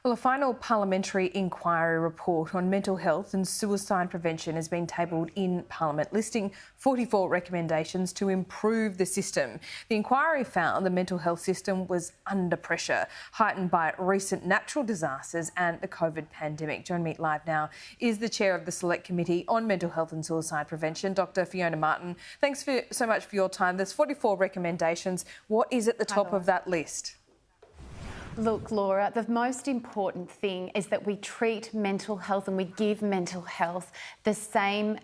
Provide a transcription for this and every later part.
Well, a final parliamentary inquiry report on mental health and suicide prevention has been tabled in Parliament, listing 44 recommendations to improve the system. The inquiry found the mental health system was under pressure, heightened by recent natural disasters and the COVID pandemic. Joining me live now is the Chair of the Select Committee on Mental Health and Suicide Prevention, Dr. Fiona Martin. Thanks so much for your time. There's 44 recommendations. What is at the top of that list? Look, Laura, the most important thing is that we treat mental health and we give mental health the same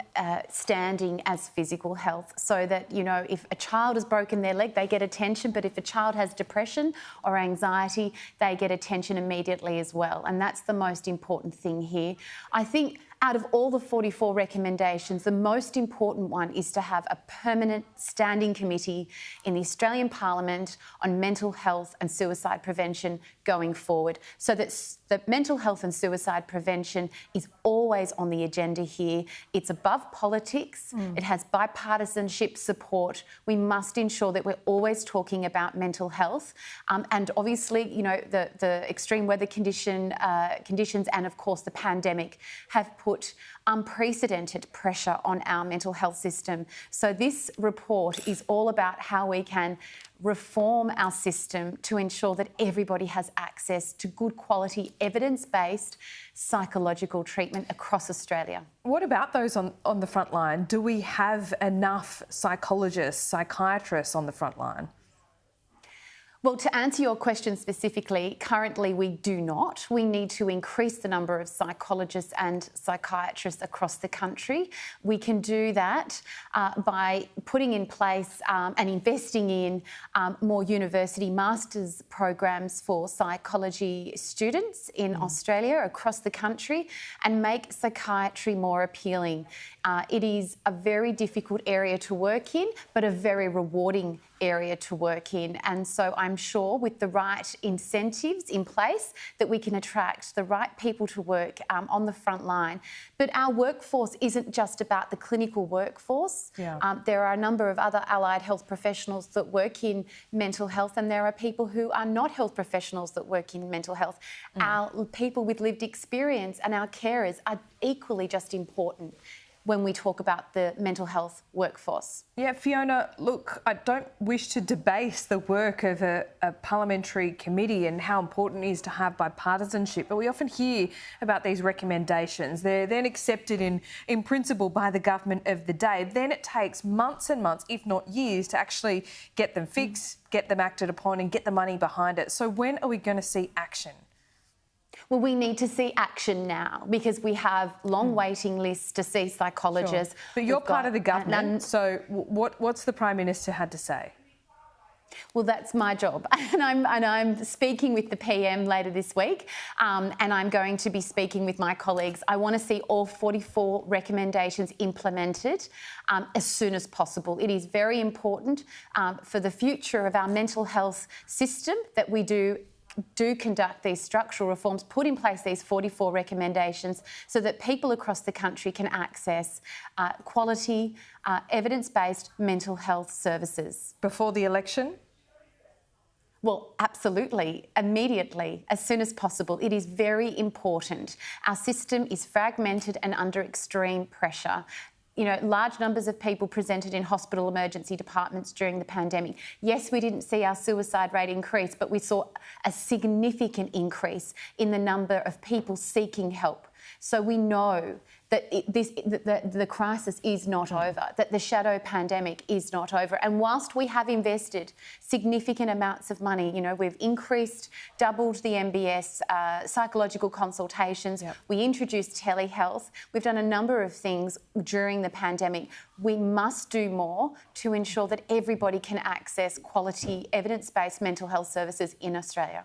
standing as physical health, so that, you know, if a child has broken their leg, they get attention, but if a child has depression or anxiety, they get attention immediately as well. And that's the most important thing here. I think out of all the 44 recommendations, the most important one is to have a permanent standing committee in the Australian Parliament on mental health and suicide prevention going forward, so that mental health and suicide prevention is always on the agenda here. It's above politics. It has bipartisanship support. We must ensure that we're always talking about mental health. And obviously, you know, the extreme weather conditions and, of course, the pandemic have put unprecedented pressure on our mental health system. So this report is all about how we can reform our system to ensure that everybody has access to good quality, evidence-based psychological treatment across Australia. What about those on the front line? Do we have enough psychologists, psychiatrists on the front line? Well, to answer your question specifically, currently we do not. We need to increase the number of psychologists and psychiatrists across the country. We can do that by putting in place and investing in more university masters programs for psychology students in Australia, across the country, and make psychiatry more appealing. It is a very difficult area to work in, but a very rewarding area to work in. And so I'm sure with the right incentives in place that we can attract the right people to work on the front line. But our workforce isn't just about the clinical workforce. There are a number of other allied health professionals that work in mental health, and there are people who are not health professionals that work in mental health. Our people with lived experience and our carers are equally just important when we talk about the mental health workforce. Yeah, Fiona, look, I don't wish to debase the work of a parliamentary committee and how important it is to have bipartisanship, but we often hear about these recommendations. They're then accepted in principle by the government of the day. Then it takes months and months, if not years, to actually get them fixed, get them acted upon and get the money behind it. So when are we going to see action? Well, we need to see action now because we have long waiting lists to see psychologists. Sure. But you're part of the government, so what's the Prime Minister had to say? Well, that's my job, and I'm speaking with the PM later this week, and I'm going to be speaking with my colleagues. I want to see all 44 recommendations implemented as soon as possible. It is very important for the future of our mental health system that we do conduct these structural reforms, put in place these 44 recommendations so that people across the country can access quality, evidence-based mental health services. Before the election? Well, absolutely, immediately, as soon as possible. It is very important. Our system is fragmented and under extreme pressure. You know, large numbers of people presented in hospital emergency departments during the pandemic. Yes, we didn't see our suicide rate increase, but we saw a significant increase in the number of people seeking help. So we know that the crisis is not over, that the shadow pandemic is not over. And whilst we have invested significant amounts of money, you know, we've doubled the MBS psychological consultations, we introduced telehealth, we've done a number of things during the pandemic. We must do more to ensure that everybody can access quality, evidence-based mental health services in Australia.